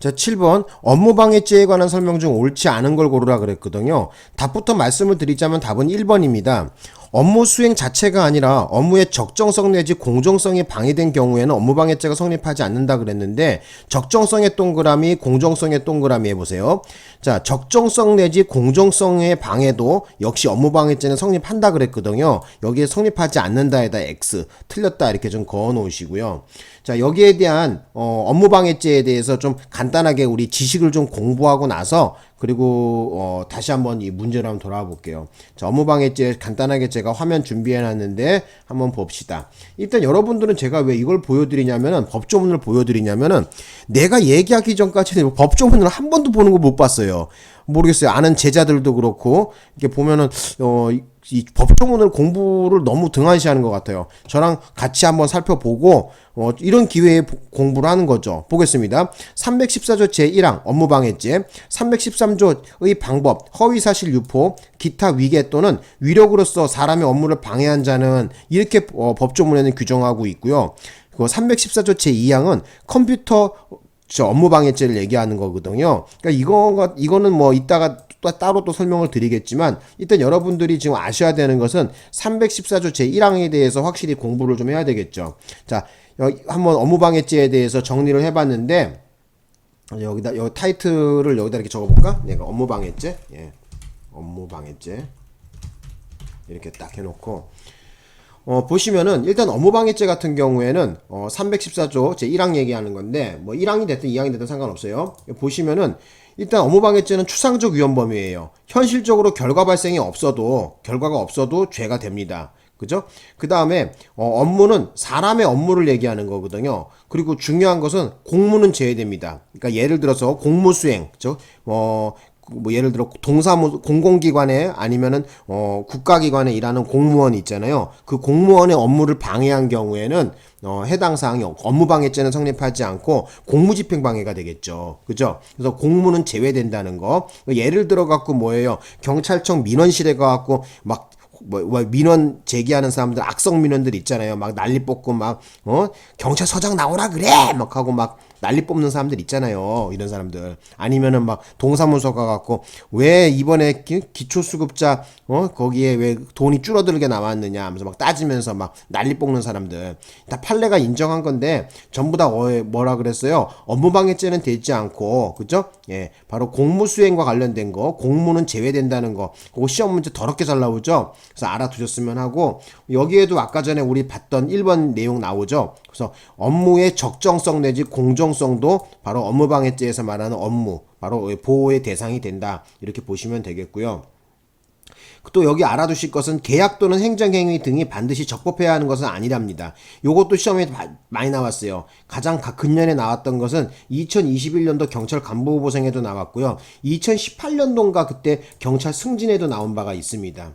자, 7번 업무방해죄에 관한 설명 중 옳지 않은 걸 고르라 그랬거든요. 답부터 말씀을 드리자면 답은 1번입니다. 업무 수행 자체가 아니라 업무의 적정성 내지 공정성이 방해된 경우에는 업무방해죄가 성립하지 않는다 그랬는데 적정성의 동그라미, 공정성의 동그라미 해보세요. 자, 적정성 내지 공정성의 방해도 역시 업무방해죄는 성립한다 그랬거든요. 여기에 성립하지 않는다에다 X, 틀렸다 이렇게 좀 그어 놓으시고요. 자, 여기에 대한 업무방해죄에 대해서 좀 간단하게 우리 지식을 좀 공부하고 나서 그리고 다시 한번 이 문제로 한번 돌아와 볼게요. 자, 업무방해죄 간단하게 제가 화면 준비해 놨는데 한번 봅시다. 일단 여러분들은 제가 왜 이걸 보여드리냐면은 법조문을 보여드리냐면은 내가 얘기하기 전까지는 법조문을 한 번도 보는 거 못 봤어요. 모르겠어요. 아는 제자들도 그렇고 이렇게 보면은 이 법조문을 공부를 너무 등한시하는 것 같아요. 저랑 같이 한번 살펴보고 이런 기회에 공부를 하는 거죠. 보겠습니다. 314조 제1항 업무방해죄, 313조의 방법, 허위사실 유포, 기타 위계 또는 위력으로서 사람의 업무를 방해한 자는 이렇게 법조문에는 규정하고 있고요. 314조 제2항은 컴퓨터 업무방해죄를 얘기하는 거거든요. 그러니까 이거는 뭐 이따가 따로 또 설명을 드리겠지만 일단 여러분들이 지금 아셔야 되는 것은 314조 제1항에 대해서 확실히 공부를 좀 해야 되겠죠. 자, 여기 한번 업무방해죄에 대해서 정리를 해봤는데 여기 타이틀을 여기다 이렇게 적어볼까? 내가 업무방해죄, 예, 업무방해죄 이렇게 딱 해놓고 보시면은 일단 업무방해죄 같은 경우에는 314조 제1항 얘기하는 건데 뭐 1항이 됐든 2항이 됐든 상관없어요. 보시면은 일단 업무방해죄는 추상적 위헌 범위예요. 현실적으로 결과가 없어도 죄가 됩니다. 그죠? 그 다음에 업무는 사람의 업무를 얘기하는 거거든요. 그리고 중요한 것은 공무는 제외됩니다. 그러니까 예를 들어서 공무수행, 그죠? 뭐 예를 들어 동사무 공공기관에 아니면은 국가기관에 일하는 공무원이 있잖아요. 그 공무원의 업무를 방해한 경우에는 해당 사항이 업무방해죄는 성립하지 않고 공무집행방해가 되겠죠. 그죠? 그래서 공무는 제외된다는 거. 예를 들어 갖고 뭐예요? 경찰청 민원실에 가 갖고 막 민원 제기하는 사람들 악성 민원들 있잖아요. 막 난리 뽑고 막 경찰서장 나오라 그래 막 하고 막 난리 뽑는 사람들 있잖아요. 이런 사람들. 아니면은 막 동사무소 가갖고 왜 이번에 기초수급자 거기에 왜 돈이 줄어들게 나왔느냐 하면서 막 따지면서 막 난리 뽑는 사람들. 다 판례가 인정한 건데 전부 다 뭐라 그랬어요? 업무방해죄는 되지 않고 그죠? 예, 바로 공무수행과 관련된 거, 공무는 제외된다는 거. 그거 시험 문제 더럽게 잘 나오죠? 그래서 알아두셨으면 하고 여기에도 아까 전에 우리 봤던 1번 내용 나오죠? 그래서 업무의 적정성 내지 공정성도 바로 업무방해죄에서 말하는 업무, 바로 보호의 대상이 된다. 이렇게 보시면 되겠고요. 또 여기 알아두실 것은 계약 또는 행정행위 등이 반드시 적법해야 하는 것은 아니랍니다. 요것도 시험에 많이 나왔어요. 가장 근년에 나왔던 것은 2021년도 경찰 간부후보생에도 나왔고요. 2018년도인가 그때 경찰 승진에도 나온 바가 있습니다.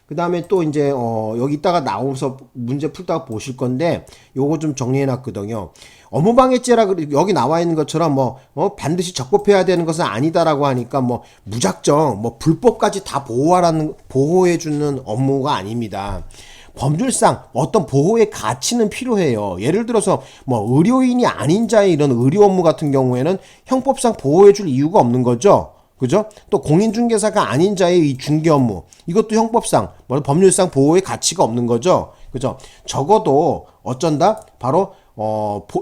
그 다음에 또 이제 여기 있다가 나오면서 문제 풀다가 보실 건데 요거 좀 정리해 놨거든요. 업무방해죄라 여기 나와 있는 것처럼 반드시 적법해야 되는 것은 아니다라고 하니까 무작정 불법까지 다 보호해 주는 업무가 아닙니다. 법률상 어떤 보호의 가치는 필요해요. 예를 들어서 의료인이 아닌 자의 이런 의료 업무 같은 경우에는 형법상 보호해 줄 이유가 없는 거죠. 그죠? 또 공인중개사가 아닌 자의 이 중개 업무 이것도 형법상 법률상 보호의 가치가 없는 거죠. 그죠? 적어도 어쩐다 바로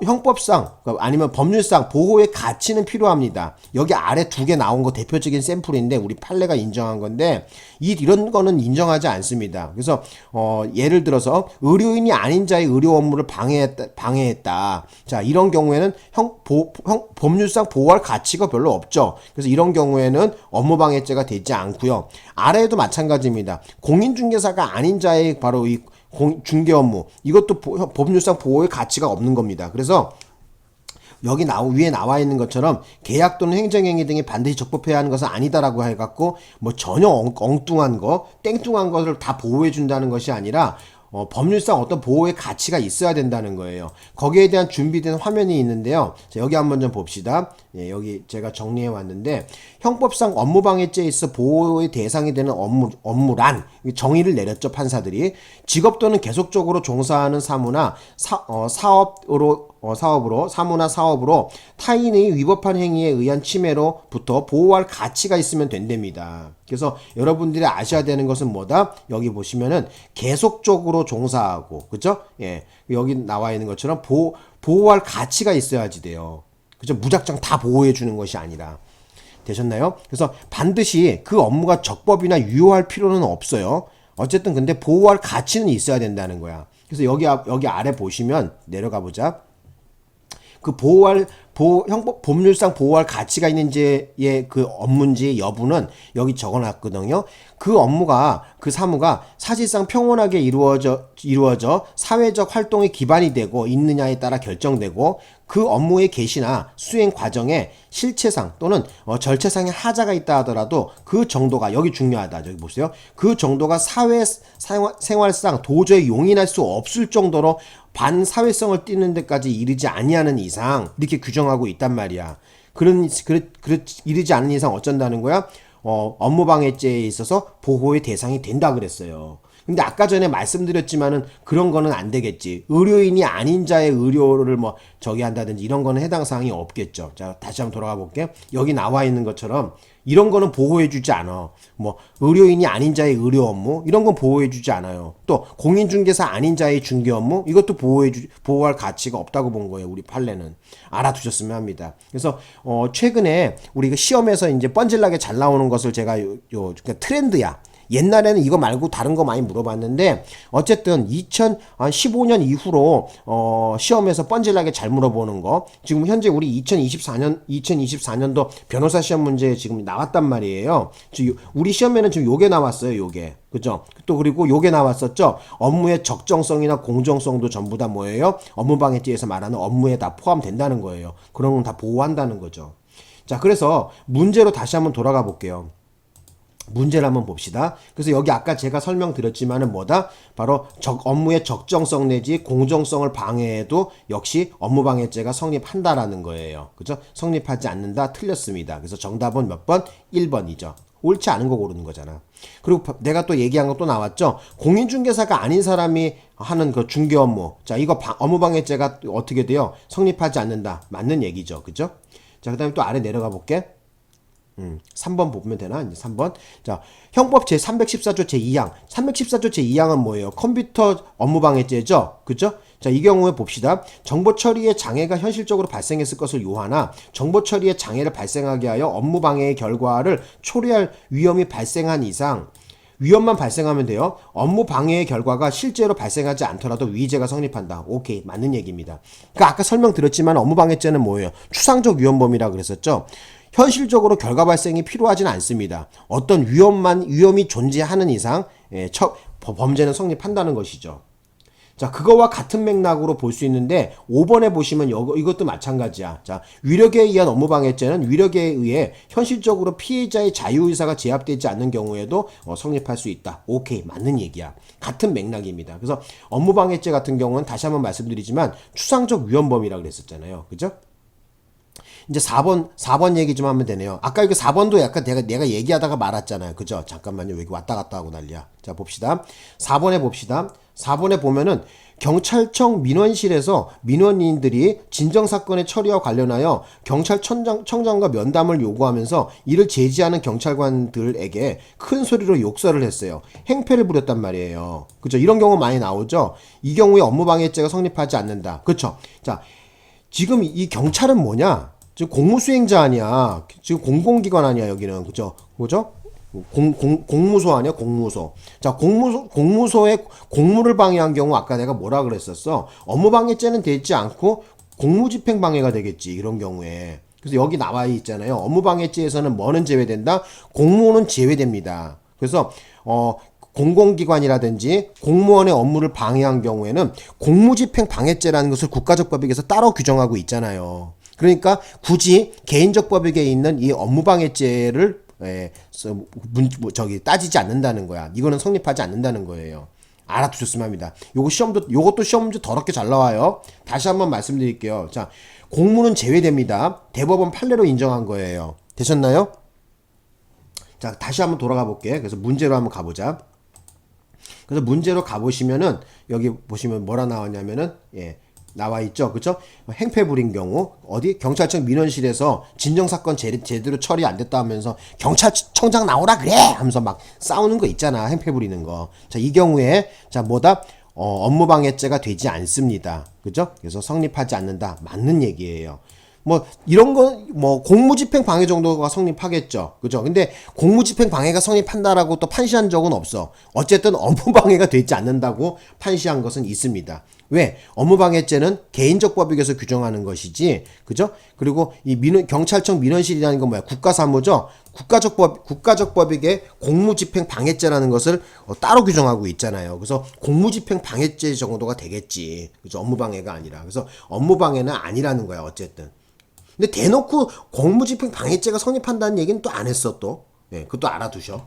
형법상 아니면 법률상 보호의 가치는 필요합니다. 여기 아래 두 개 나온 거 대표적인 샘플인데 우리 판례가 인정한 건데 이런 거는 인정하지 않습니다. 그래서 예를 들어서 의료인이 아닌 자의 의료 업무를 방해했다. 자, 이런 경우에는 법률상 보호할 가치가 별로 없죠. 그래서 이런 경우에는 업무방해죄가 되지 않고요. 아래에도 마찬가지입니다. 공인중개사가 아닌 자의 바로 이 중개 업무 이것도 법률상 보호의 가치가 없는 겁니다. 그래서 여기 위에 나와 있는 것처럼 계약 또는 행정행위 등이 반드시 적법해야 하는 것은 아니다라고 해갖고 전혀 엉뚱한 거 땡뚱한 것을 다 보호해 준다는 것이 아니라 법률상 어떤 보호의 가치가 있어야 된다는 거예요. 거기에 대한 준비된 화면이 있는데요. 자, 여기 한번 좀 봅시다. 예, 여기 제가 정리해 왔는데 형법상 업무방해죄에 있어 보호의 대상이 되는 업무란 정의를 내렸죠. 판사들이 직업 또는 계속적으로 종사하는 사무나 사무나 사업으로 타인의 위법한 행위에 의한 침해로부터 보호할 가치가 있으면 된답니다. 그래서 여러분들이 아셔야 되는 것은 뭐다? 여기 보시면은 계속적으로 종사하고, 그죠? 예, 여기 나와 있는 것처럼 보호할 가치가 있어야지 돼요. 그죠? 무작정 다 보호해 주는 것이 아니라. 되셨나요? 그래서 반드시 그 업무가 적법이나 유효할 필요는 없어요. 어쨌든 근데 보호할 가치는 있어야 된다는 거야. 그래서 여기 아래 보시면 내려가 보자. 그 형법 법률상 보호할 가치가 있는지의 그 업무인지 여부는 여기 적어놨거든요. 그 사무가 사실상 평온하게 이루어져 사회적 활동의 기반이 되고 있느냐에 따라 결정되고 그 업무의 개시나 수행 과정에 실체상 또는 절차상의 하자가 있다 하더라도 그 정도가 여기 중요하다. 여기 보세요. 그 정도가 사회 생활상 도저히 용인할 수 없을 정도로 반사회성을 띠는 데까지 이르지 아니하는 이상 이렇게 규정하고 있단 말이야. 이르지 않는 이상 어쩐다는 거야? 업무방해죄에 있어서 보호의 대상이 된다 그랬어요. 근데 아까 전에 말씀드렸지만은 그런 거는 안 되겠지. 의료인이 아닌 자의 의료를 한다든지 이런 거는 해당 사항이 없겠죠. 자, 다시 한번 돌아가 볼게. 여기 나와 있는 것처럼 이런 거는 보호해주지 않아. 의료인이 아닌 자의 의료 업무 이런 건 보호해주지 않아요. 또 공인중개사 아닌 자의 중개 업무 이것도 보호할 가치가 없다고 본 거예요. 우리 판례는 알아두셨으면 합니다. 그래서 최근에 우리가 시험에서 이제 뻔질나게 잘 나오는 것을 제가 그러니까 트렌드야. 옛날에는 이거 말고 다른 거 많이 물어봤는데 어쨌든 2015년 이후로 시험에서 뻔질나게 잘 물어보는 거 지금 현재 우리 2024년도 변호사 시험 문제 지금 나왔단 말이에요. 우리 시험에는 지금 요게 나왔어요. 요게 그죠? 또 그리고 요게 나왔었죠. 업무의 적정성이나 공정성도 전부 다 뭐예요? 업무방해죄에서 말하는 업무에 다 포함된다는 거예요. 그런 건 다 보호한다는 거죠. 자, 그래서 문제로 다시 한번 돌아가 볼게요. 문제를 한번 봅시다. 그래서 여기 아까 제가 설명드렸지만은 뭐다? 바로 업무의 적정성 내지 공정성을 방해해도 역시 업무방해죄가 성립한다라는 거예요. 그죠? 성립하지 않는다. 틀렸습니다. 그래서 정답은 몇 번? 1번이죠. 옳지 않은 거 고르는 거잖아. 그리고 내가 또 얘기한 거 또 나왔죠? 공인중개사가 아닌 사람이 하는 그 중개 업무. 자, 이거 업무방해죄가 어떻게 돼요? 성립하지 않는다. 맞는 얘기죠. 그죠? 자, 그 다음에 또 아래 내려가 볼게. 3번 보면 되나? 이제 3번. 자, 형법 제314조 제2항. 314조 제2항은 뭐예요? 컴퓨터 업무방해죄죠? 그죠? 자, 이 경우에 봅시다. 정보 처리에 장애가 현실적으로 발생했을 것을 요하나 정보 처리에 장애를 발생하게 하여 업무방해의 결과를 초래할 위험이 발생한 이상 위험만 발생하면 돼요. 업무 방해의 결과가 실제로 발생하지 않더라도 위죄가 성립한다. 오케이, 맞는 얘기입니다. 그러니까 아까 설명드렸지만 업무방해죄는 뭐예요? 추상적 위험범이라고 그랬었죠. 현실적으로 결과 발생이 필요하지는 않습니다. 어떤 위험이 존재하는 이상 범죄는 성립한다는 것이죠. 자, 그거와 같은 맥락으로 볼 수 있는데 5번에 보시면 이것도 마찬가지야. 자, 위력에 의한 업무방해죄는 위력에 의해 현실적으로 피해자의 자유의사가 제압되지 않는 경우에도 성립할 수 있다. 오케이, 맞는 얘기야. 같은 맥락입니다. 그래서 업무방해죄 같은 경우는 다시 한번 말씀드리지만 추상적 위험범이라고 그랬었잖아요. 그죠? 이제 4번 얘기 좀 하면 되네요. 아까 이거 4번도 약간 내가 얘기하다가 말았잖아요. 그죠? 잠깐만요. 여기 왔다 갔다 하고 난리야. 자, 봅시다. 4번에 봅시다. 4번에 보면은 경찰청 민원실에서 민원인들이 진정사건의 처리와 관련하여 경찰청장과 면담을 요구하면서 이를 제지하는 경찰관들에게 큰 소리로 욕설을 했어요. 행패를 부렸단 말이에요. 그죠? 이런 경우 많이 나오죠? 이 경우에 업무방해죄가 성립하지 않는다. 그쵸? 자, 지금 이 경찰은 뭐냐? 지금 공무수행자 아니야. 지금 공공기관 아니야, 여기는. 그죠? 그죠? 공무소 아니야, 공무소. 자, 공무소의 공무를 방해한 경우 아까 내가 뭐라 그랬었어? 업무방해죄는 되지 않고 공무집행방해가 되겠지, 이런 경우에. 그래서 여기 나와 있잖아요. 업무방해죄에서는 뭐는 제외된다? 공무는 제외됩니다. 그래서, 공공기관이라든지 공무원의 업무를 방해한 경우에는 공무집행방해죄라는 것을 국가적 법익에서 따로 규정하고 있잖아요. 그러니까 굳이 개인적 법익에 있는 이 업무방해죄를 따지지 않는다는 거야. 이거는 성립하지 않는다는 거예요. 알아두셨으면 합니다. 요것도 시험 문제 더럽게 잘 나와요. 다시 한번 말씀드릴게요. 자, 공무는 제외됩니다. 대법원 판례로 인정한 거예요. 되셨나요? 자, 다시 한번 돌아가 볼게. 그래서 문제로 한번 가보자. 그래서 문제로 가보시면은 여기 보시면 뭐라 나왔냐면은 나와 있죠. 그쵸? 행패 부린 경우 어디 경찰청 민원실에서 진정사건 제대로 처리 안 됐다 하면서 경찰청장 나오라 그래 하면서 막 싸우는 거 있잖아. 행패 부리는 거. 자, 이 경우에 자 뭐다? 업무방해죄가 되지 않습니다. 그죠? 그래서 성립하지 않는다. 맞는 얘기예요. 뭐 이런 건 뭐 공무집행 방해 정도가 성립하겠죠. 그죠? 근데 공무집행 방해가 성립한다라고 또 판시한 적은 없어. 어쨌든 업무방해가 되지 않는다고 판시한 것은 있습니다. 왜? 업무방해죄는 개인적 법익에서 규정하는 것이지, 그죠? 그리고 이 경찰청 민원실이라는 건 뭐야? 국가사무죠? 국가적 법익의 공무집행 방해죄라는 것을 따로 규정하고 있잖아요. 그래서 공무집행 방해죄 정도가 되겠지. 그죠? 업무방해가 아니라. 그래서 업무방해는 아니라는 거야, 어쨌든. 근데 대놓고 공무집행 방해죄가 성립한다는 얘기는 또 안 했어, 또. 그것도 알아두셔.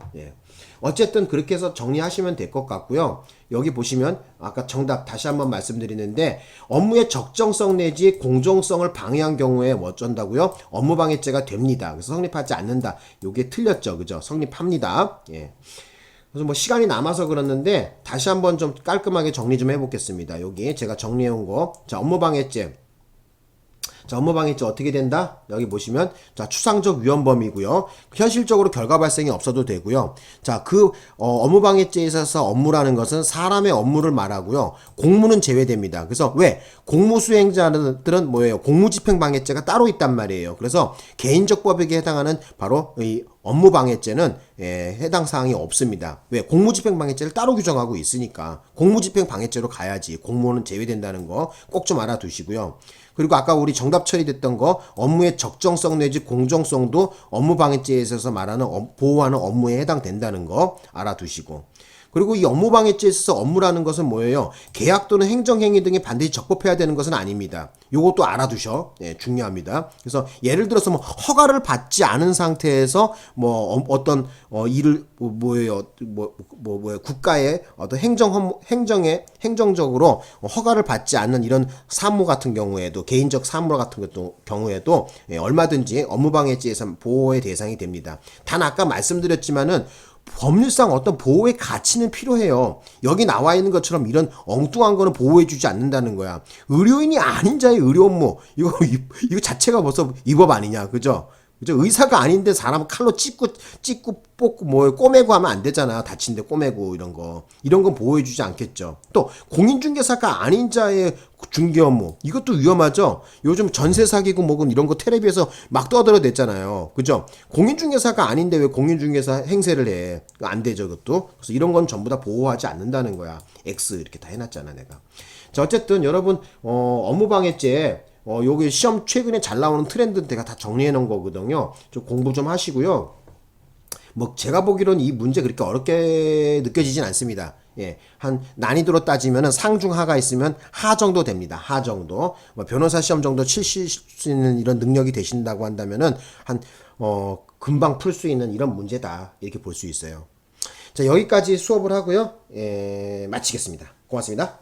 어쨌든 그렇게 해서 정리하시면 될 것 같고요. 여기 보시면 아까 정답 다시 한번 말씀드리는데 업무의 적정성 내지 공정성을 방해한 경우에 뭐 어쩐다고요? 업무방해죄가 됩니다. 그래서 성립하지 않는다. 요게 틀렸죠. 그죠? 성립합니다. 그래서 뭐 시간이 남아서 그렇는데 다시 한번 좀 깔끔하게 정리 좀 해보겠습니다. 여기 제가 정리해온 거. 자, 업무방해죄. 자, 업무방해죄 어떻게 된다? 여기 보시면 자, 추상적 위헌범이고요. 현실적으로 결과 발생이 없어도 되고요. 자, 업무방해죄에 있어서 업무라는 것은 사람의 업무를 말하고요. 공무는 제외됩니다. 그래서 왜? 공무수행자들은 뭐예요? 공무집행방해죄가 따로 있단 말이에요. 그래서 개인적 법익에 해당하는 바로 이 업무방해죄는 해당 사항이 없습니다. 왜? 공무집행방해죄를 따로 규정하고 있으니까 공무집행방해죄로 가야지. 공무원은 제외된다는 거 꼭 좀 알아두시고요. 그리고 아까 우리 정답 처리됐던 거 업무의 적정성 내지 공정성도 업무방해죄에 있어서 말하는 보호하는 업무에 해당된다는 거 알아두시고, 그리고 이 업무방해죄에 있어서 업무라는 것은 뭐예요? 계약 또는 행정행위 등에 반드시 적법해야 되는 것은 아닙니다. 요것도 알아두셔. 중요합니다. 그래서 예를 들어서 뭐 허가를 받지 않은 상태에서 뭐 어떤 일을 뭐예요? 뭐예요? 국가의 어떤 행정적으로 허가를 받지 않는 이런 사무 같은 경우에도 개인적 사무 같은 경우에도 얼마든지 업무방해죄에서 보호의 대상이 됩니다. 단 아까 말씀드렸지만은 법률상 어떤 보호의 가치는 필요해요. 여기 나와 있는 것처럼 이런 엉뚱한 거는 보호해주지 않는다는 거야. 의료인이 아닌 자의 의료 업무 이거 자체가 벌써 위법 아니냐, 그죠? 의사가 아닌데 사람 칼로 찢고 뽑고 뭐 꼬매고 하면 안 되잖아. 다친데 꼬매고 이런 건 보호해주지 않겠죠. 또 공인중개사가 아닌 자의 중개 업무 이것도 위험하죠. 요즘 전세 사기고 뭐군 이런 거 텔레비에서 막 떠들어댔잖아요. 그죠? 공인중개사가 아닌데 왜 공인중개사 행세를 해? 안 되죠, 그것도. 그래서 이런 건 전부 다 보호하지 않는다는 거야. X 이렇게 다 해놨잖아, 내가. 자, 어쨌든 여러분 업무방해죄 요게 시험 최근에 잘 나오는 트렌드 내가 다 정리해 놓은 거거든요. 좀 공부 좀 하시고요. 뭐 제가 보기로는 이 문제 그렇게 어렵게 느껴지진 않습니다. 한 난이도로 따지면은 상중하가 있으면 하 정도 됩니다. 하 정도. 뭐 변호사 시험 정도 치실 수 있는 이런 능력이 되신다고 한다면은 금방 풀 수 있는 이런 문제다. 이렇게 볼 수 있어요. 자, 여기까지 수업을 하고요. 마치겠습니다. 고맙습니다.